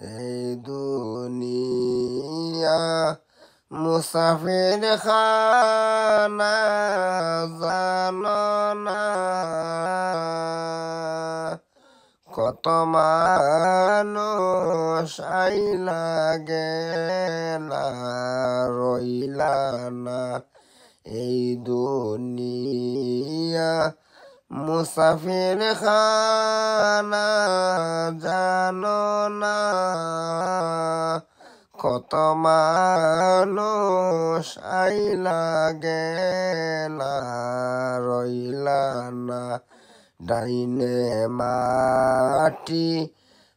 এই দুনিয়া মুসাফির খানা জানো না কত মানুষ আইলা গেলা রইলা না এই দুনিয়া মুসাফির খানা জানো না কত মানুষ আইলা গেলা রইলা না ডাইনে মাটি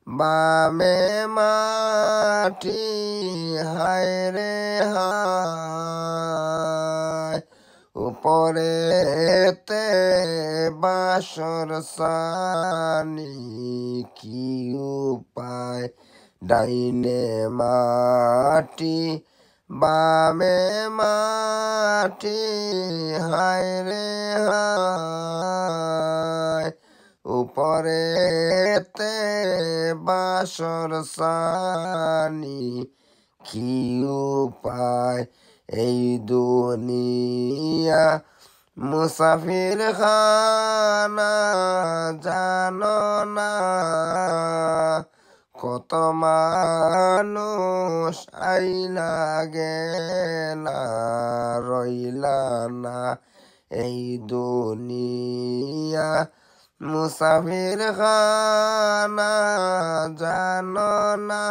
বামে মাটি হায় রে হায় উপরেতে বাসর সানি কি উপায় ডাইনে মাটি বামে মাটি হায় রে হায় উপরেতে বাসর সানি কি উপায় এই দুনিয়া মুসাফির খানা জানো না কত মানুষ আইলা গেলা রইলা না এই দুনিয়া মুসাফির খানা জানো না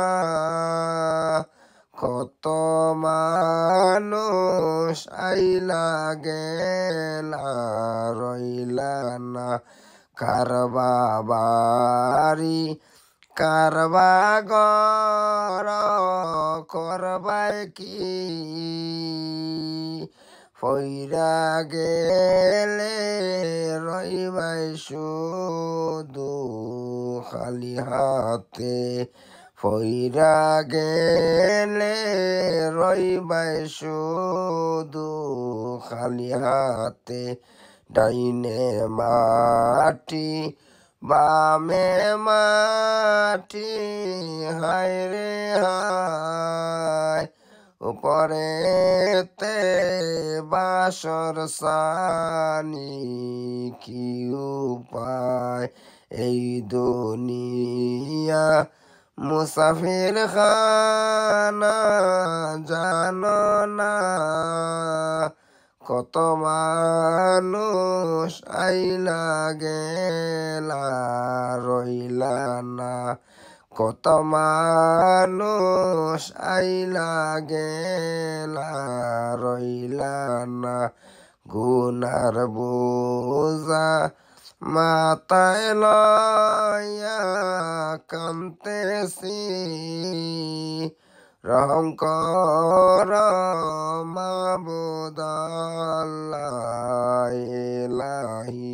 কত মানুষ আইলা গেলা রইলা না কারবা বাড়ি কারবা গর করবাই কি ফইরা গেলে রইবাই শুধু খালি হাতে ফইরা গেলে রইবাই শুধু খালি হাতে ডাইনে মাটি বামে মাটি হায় রে হায় উপরেতে বাসর সানি কি উপায় এই দুনিয়া মুসাফির খানা জানো না কত মানুষ আইলা গেলা রইলা না কত মানুষ আইলা গেলা রইলা না গুনার বোঝা মাথায় লয়া কান্তেছি রহম কর মাবুদ আল্লাহ ইলাহি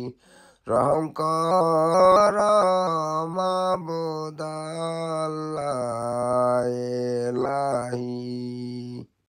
রহম কর মাবুদ আল্লাহ ইলাহি।